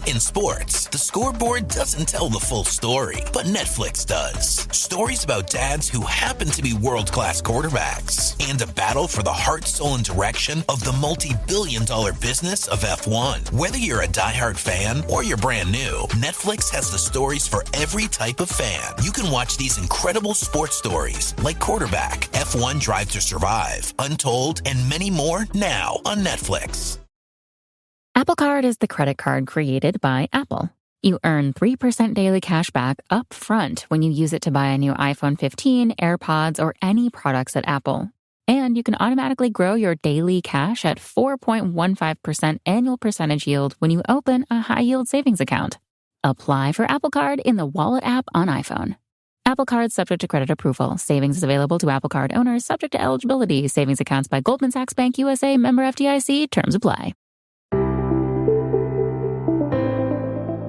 In sports, the scoreboard doesn't tell the full story, but Netflix does. Stories about dads who happen to be world-class quarterbacks and a battle for the heart, soul, and direction of the multi-billion-dollar business of F1. Whether you're a diehard fan or you're brand new, Netflix has the stories for every type of fan. You can watch these incredible sports stories like Quarterback, F1 Drive to Survive, Untold, and many more now on Netflix. Apple Card is the credit card created by Apple. You earn 3% daily cash back up front when you use it to buy a new iPhone 15, AirPods, or any products at Apple. And you can automatically grow your daily cash at 4.15% annual percentage yield when you open a high-yield savings account. Apply for Apple Card in the Wallet app on iPhone. Apple Card subject to credit approval. Savings is available to Apple Card owners subject to eligibility. Savings accounts by Goldman Sachs Bank USA, member FDIC. Terms apply.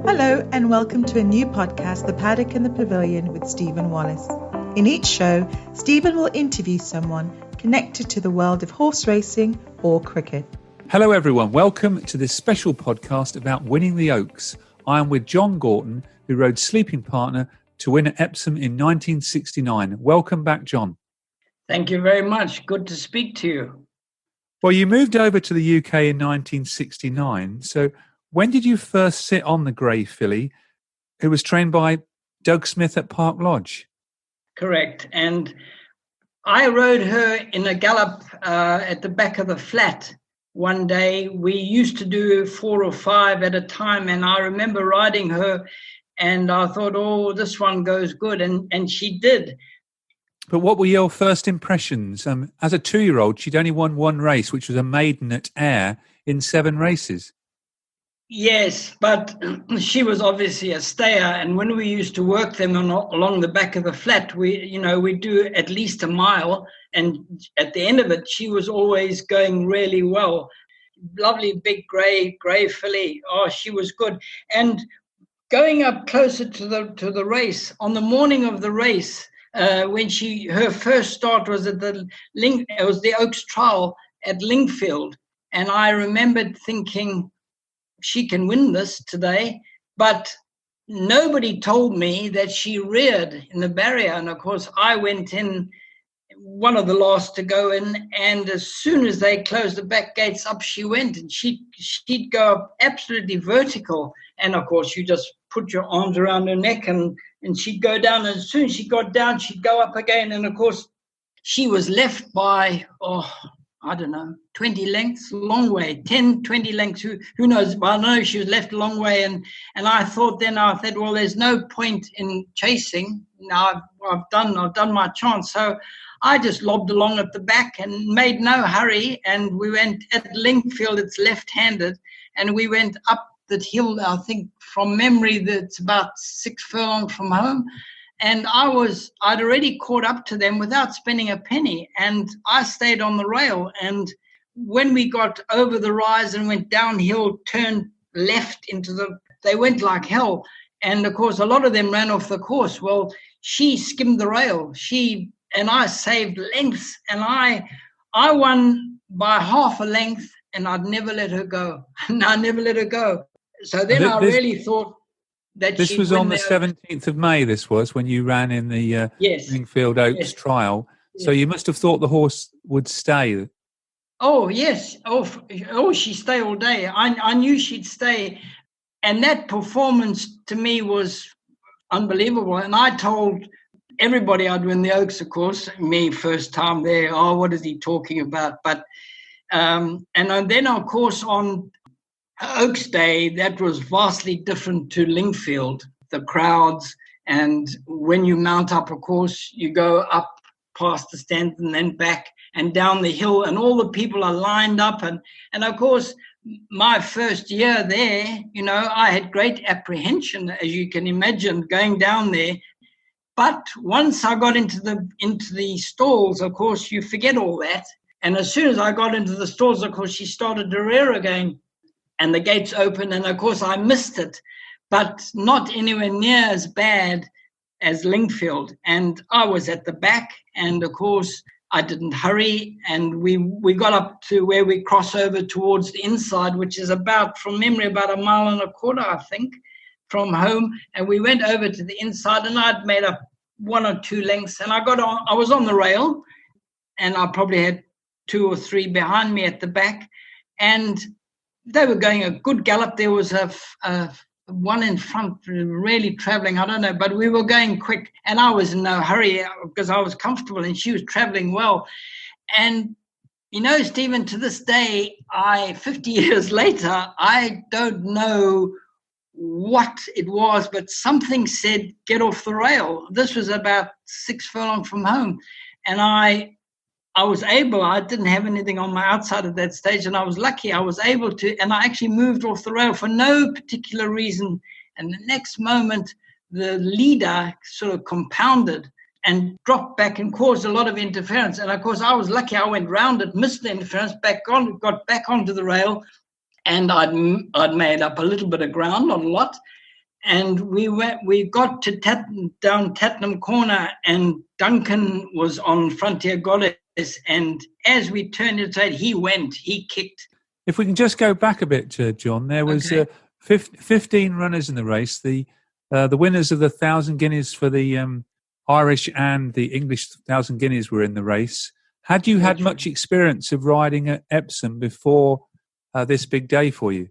Hello and welcome to a new podcast, The Paddock and the Pavilion with Stephen Wallace. In each show, Stephen will interview someone connected to the world of horse racing or cricket. Hello everyone, welcome to this special podcast about winning the Oaks. I am with John Gorton, who rode Sleeping Partner to win at Epsom in 1969. Welcome back, John. Thank you very much. Good to speak to you. Well, you moved over to the UK in 1969, so when did you first sit on the grey filly, who was trained by Doug Smith at Park Lodge? Correct. And I rode her in a gallop at the back of the flat one day. We used to do 4 or 5 at a time, and I remember riding her, and I thought, oh, this one goes good, and she did. But what were your first impressions? As a 2-year-old, she'd only won one race, which was a maiden at Ayr in 7 races. Yes, but she was obviously a stayer, and when we used to work them along the back of the flat, we do at least a mile, and at the end of it, she was always going really well. Lovely big grey filly. Oh, she was good. And going up closer to the race, on the morning of the race, when her first start was at it was the Oaks Trial at Lingfield, and I remembered thinking, she can win this today, but nobody told me that she reared in the barrier. And of course, I went in, one of the last to go in, and as soon as they closed the back gates, up she went, and she'd go up absolutely vertical. And of course, you just put your arms around her neck, and she'd go down. And as soon as she got down, she'd go up again. And of course, she was left by, 20 lengths, long way, 10, 20 lengths, who knows? But I know she was left a long way. And I thought, well, there's no point in chasing. Now I've done my chance. So I just lobbed along at the back and made no hurry. And we went at Lingfield, it's left-handed. And we went up that hill, I think from memory, that's about 6 furlongs from home. And I'd already caught up to them without spending a penny. And I stayed on the rail. And when we got over the rise and went downhill, turned left they went like hell. And of course, a lot of them ran off the course. Well, she skimmed the rail. And I saved lengths. And I won by half a length, and I'd never let her go. And I never let her go. So then I really thought, this was on the 17th of May, this was, when you ran in the Lingfield Oaks trial. Yes. So you must have thought the horse would stay. Oh, yes. Oh, she'd stay all day. I knew she'd stay. And that performance to me was unbelievable. And I told everybody I'd win the Oaks, of course, me first time there. Oh, what is he talking about? But and then, of course, on Oaks Day, that was vastly different to Lingfield, the crowds. And when you mount up, of course, you go up past the stand and then back and down the hill, and all the people are lined up. And of course, my first year there, I had great apprehension, as you can imagine, going down there. But once I got into the stalls, of course, you forget all that. And as soon as I got into the stalls, of course, she started to rear again. And the gates opened, and of course I missed it, but not anywhere near as bad as Lingfield. And I was at the back, and of course I didn't hurry, and we got up to where we cross over towards the inside, which is about, from memory, about 1.25 miles, I think, from home. And we went over to the inside, and I'd made up 1 or 2 lengths, and I was on the rail, and I probably had 2 or 3 behind me at the back, and they were going a good gallop. There was a one in front really traveling, I don't know, but we were going quick, and I was in no hurry because I was comfortable and she was traveling well. And you know, Stephen, to this day, 50 years later, I don't know what it was, but something said get off the rail. This was about 6 furlongs from home, and I was able, I didn't have anything on my outside at that stage, and I was lucky I was able to, and I actually moved off the rail for no particular reason. And the next moment, the leader sort of compounded and dropped back and caused a lot of interference. And of course, I was lucky I went round it, missed the interference, got back onto the rail, and I'd made up a little bit of ground, not a lot. And we got to down Tattenham Corner, and Duncan was on Frontier Goddess. And as we turned inside, he kicked. If we can just go back a bit, John, there was 15 runners in the race. The winners of the 1,000 guineas for the Irish and the English 1,000 guineas were in the race. Had you had much experience of riding at Epsom before this big day for you?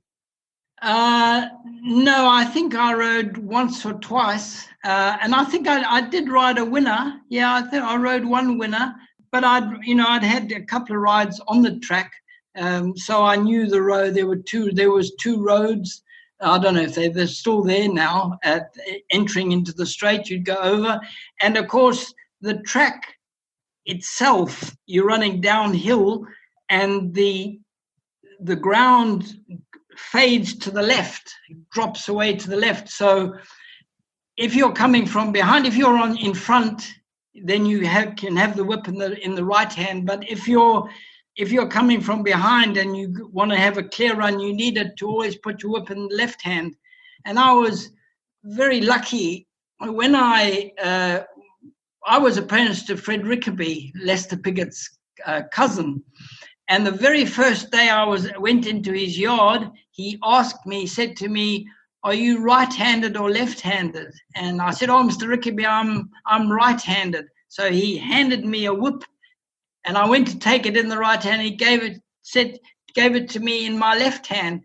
No, I think I rode once or twice, and I think I did ride a winner. Yeah, I think I rode one winner, but I'd had a couple of rides on the track, so I knew the road. There was 2 roads. I don't know if they're still there now. Entering into the straight, you'd go over, and of course the track itself, you're running downhill, and the ground fades to the left, drops away to the left. So if you're coming from behind, if you're in front, then you can have the whip in the right hand. But if you're coming from behind and you want to have a clear run, you needed to always put your whip in the left hand. And I was very lucky when I was apprenticed to Fred Rickaby, Lester Piggott's cousin. And the very first day I went into his yard, he said to me, "Are you right-handed or left-handed?" And I said, "Oh, Mr. Rickaby, I'm right-handed." So he handed me a whip, and I went to take it in the right hand. He gave it to me in my left hand,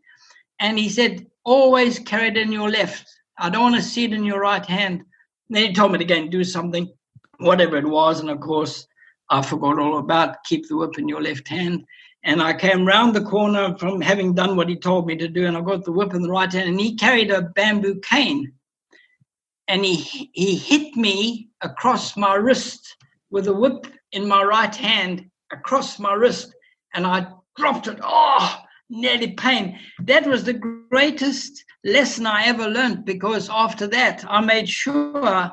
and he said, "Always carry it in your left. I don't want to see it in your right hand." And then he told me to go and do something, whatever it was, and of course, I forgot all about keep the whip in your left hand. And I came round the corner from having done what he told me to do, and I got the whip in the right hand, and he carried a bamboo cane. And he hit me across my wrist with the whip in my right hand across my wrist, and I dropped it. Oh, nearly pain. That was the greatest lesson I ever learned, because after that, I made sure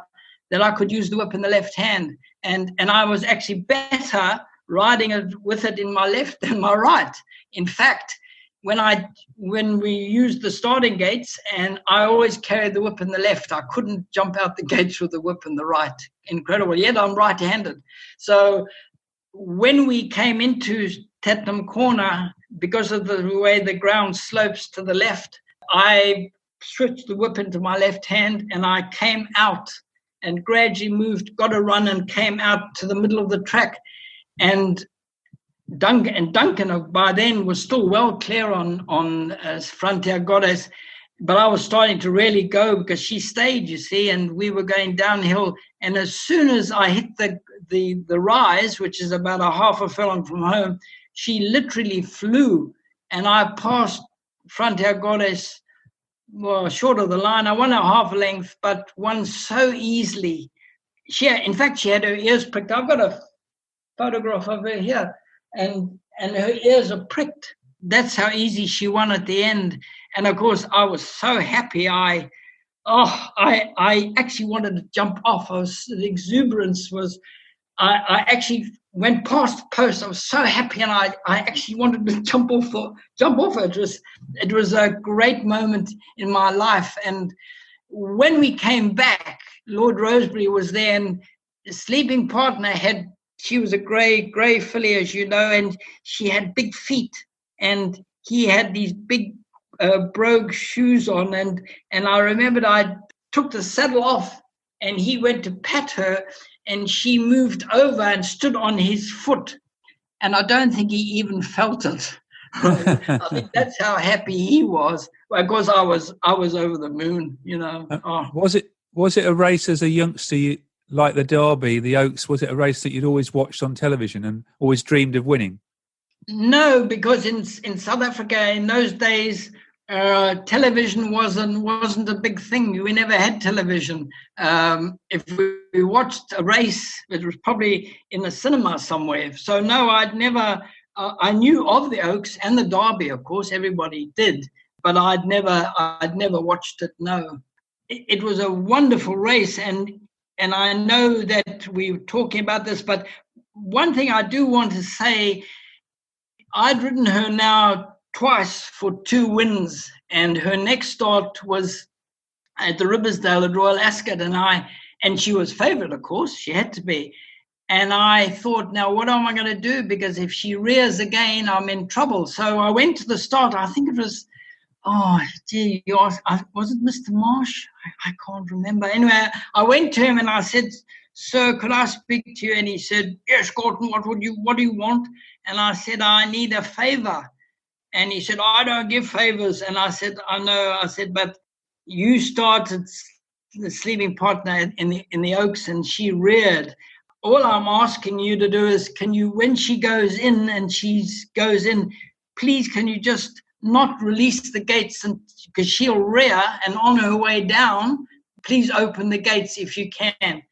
that I could use the whip in the left hand. And I was actually better riding it with it in my left than my right. In fact, when we used the starting gates, and I always carried the whip in the left, I couldn't jump out the gates with the whip in the right. Incredible. Yet I'm right-handed. So when we came into Tattenham Corner, because of the way the ground slopes to the left, I switched the whip into my left hand, and I came out and gradually got a run and came out to the middle of the track. And Duncan by then was still well clear on Frontier Goddess, but I was starting to really go because she stayed, you see, and we were going downhill. And as soon as I hit the rise, which is about a half a furlong from home, she literally flew, and I passed Frontier Goddess, well, short of the line. I won a half a length, but won so easily. In fact, she had her ears pricked. I've got a photograph of her here, and her ears are pricked. That's how easy she won at the end. And of course, I was so happy. I actually wanted to jump off. The exuberance was. I actually went past the post. I was so happy, and I actually wanted to jump off it. It was a great moment in my life. And when we came back, Lord Rosebery was there, and his sleeping partner had She was a grey filly, as you know, and she had big feet, and he had these big brogue shoes on, and I remembered I took the saddle off, and he went to pat her, and she moved over and stood on his foot, and I don't think he even felt it. I think that's how happy he was, because I was over the moon, you know. Was it a race as a youngster, like the Derby, the Oaks? Was it a race that you'd always watched on television and always dreamed of winning? No, because in South Africa in those days, television wasn't a big thing. We never had television. If we watched a race, it was probably in the cinema somewhere. So no, I'd never. I knew of the Oaks and the Derby, of course. Everybody did, but I'd never watched it. No, it was a wonderful race, and I know that we were talking about this, but one thing I do want to say, I'd ridden her now twice for 2 wins, and her next start was at the Riversdale at Royal Ascot, and she was favourite, of course. She had to be. And I thought, now what am I going to do? Because if she rears again, I'm in trouble. So I went to the start. I think it was, was it Mr. Marsh? I can't remember. Anyway, I went to him and I said, "Sir, could I speak to you?" And he said, "Yes, Gorton, what do you want?" And I said, "I need a favour." And he said, "I don't give favours." And I said, "I know." I said, "But you started the sleeping partner in the Oaks and she reared. All I'm asking you to do is, can you, when she goes in and please can you just not release the gates, and because she'll rear, and on her way down, please open the gates if you can."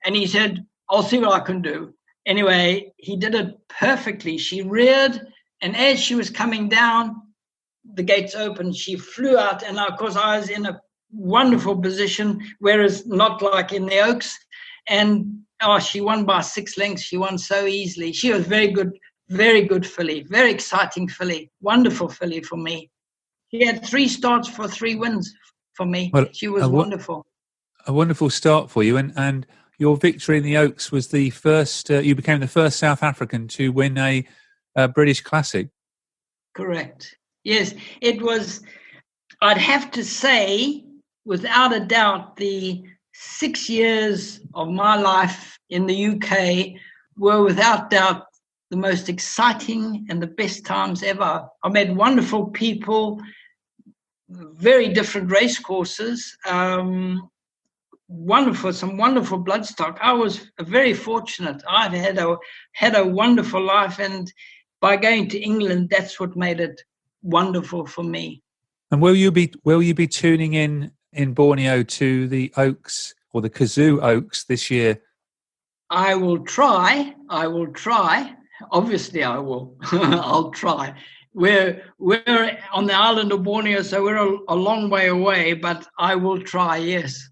And he said, "I'll see what I can do." Anyway, he did it perfectly. She reared, and as she was coming down, the gates opened. She flew out, and of course I was in a wonderful position, whereas not like in the Oaks. And she won by 6 lengths. She won so easily. She was very good filly, very exciting filly, wonderful filly for me. She had 3 starts for 3 wins for me. Well, she was wonderful. A wonderful start for you, and your victory in the Oaks was the first. You became the first South African to win a British Classic. Correct. Yes, it was. I'd have to say, without a doubt, the 6 years of my life in the UK were without doubt the most exciting and the best times ever. I met wonderful people, very different race courses, some wonderful bloodstock. I was very fortunate. I've had a wonderful life, and by going to England, that's what made it wonderful for me. And will you be tuning in Borneo to the Oaks or the Kazoo Oaks this year? I will try. Obviously, I will. I'll try. We're on the island of Borneo, so we're a long way away, but I will try, yes.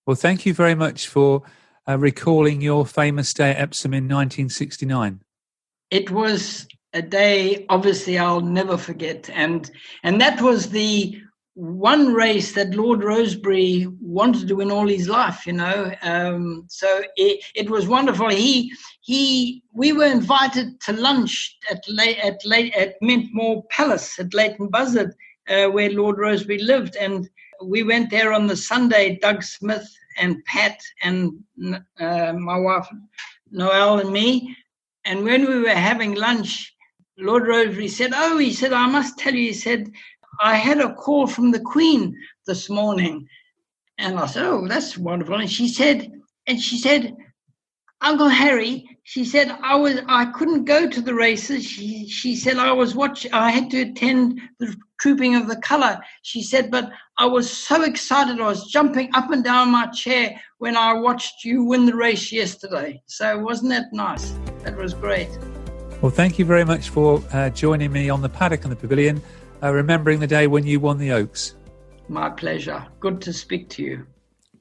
Well, thank you very much for recalling your famous day at Epsom in 1969. It was a day, obviously, I'll never forget. And that was the one race that Lord Rosebery wanted to win all his life, you know. So it was wonderful. We were invited to lunch at Mintmore Palace at Leighton Buzzard, where Lord Rosebery lived, and we went there on the Sunday. Doug Smith and Pat and my wife Noelle and me. And when we were having lunch, Lord Rosebery said, "I must tell you," he said, "I had a call from the Queen this morning." And I said, "Oh, that's wonderful." And she said, "Uncle Harry," she said, I couldn't go to the races. She said, I had to attend the Trooping of the Colour. She said, "But I was so excited. I was jumping up and down my chair when I watched you win the race yesterday." So wasn't that nice? That was great. Well, thank you very much for joining me on the Paddock and the Pavilion, remembering the day when you won the Oaks. My pleasure. Good to speak to you.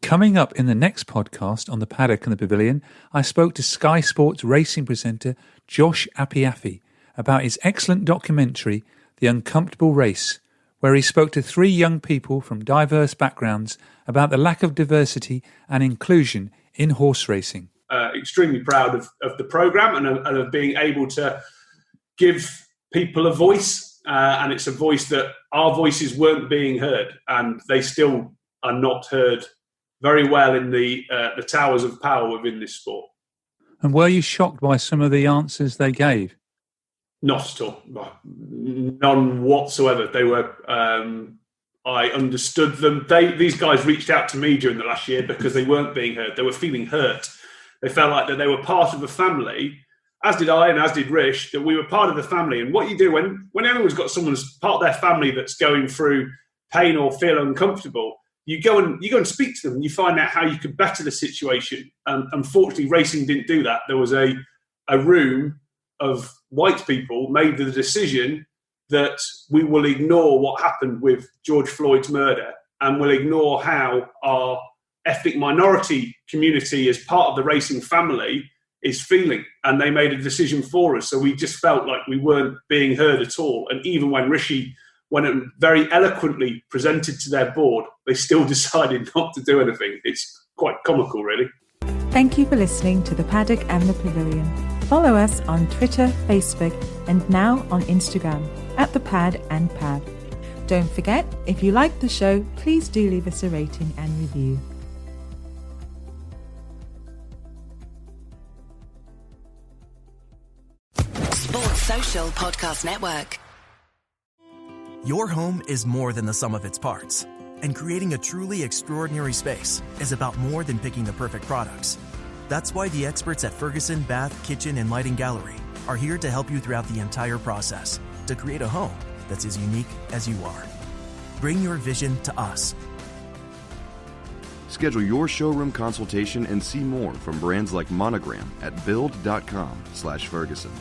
Coming up in the next podcast on the Paddock and the Pavilion, I spoke to Sky Sports racing presenter Josh Apiafi about his excellent documentary, The Uncomfortable Race, where he spoke to 3 young people from diverse backgrounds about the lack of diversity and inclusion in horse racing. extremely proud of the programme and of being able to give people a voice. And it's a voice that our voices weren't being heard, and they still are not heard very well in the towers of power within this sport. And were you shocked by some of the answers they gave? Not at all. None whatsoever. They were... I understood them. These guys reached out to me during the last year because they weren't being heard. They were feeling hurt. They felt like that they were part of a family, as did I and as did Rish, that we were part of the family. And what you do when anyone's got someone as part of their family that's going through pain or feel uncomfortable, you go and speak to them and you find out how you could better the situation. Unfortunately, racing didn't do that. There was a room of white people made the decision that we will ignore what happened with George Floyd's murder, and we'll ignore how our ethnic minority community as part of the racing family is feeling. And they made a decision for us. So we just felt like we weren't being heard at all. And even when Rishi went and very eloquently presented to their board, they still decided not to do anything. It's quite comical, really. Thank you for listening to The Paddock and the Pavilion. Follow us on Twitter, Facebook, and now on Instagram at The Pad and Pav. Don't forget, if you like the show, please do leave us a rating and review. Sports Social Podcast Network. Your home is more than the sum of its parts, and creating a truly extraordinary space is about more than picking the perfect products. That's why the experts at Ferguson Bath, Kitchen, and Lighting Gallery are here to help you throughout the entire process to create a home that's as unique as you are. Bring your vision to us. Schedule your showroom consultation and see more from brands like Monogram at build.com/Ferguson.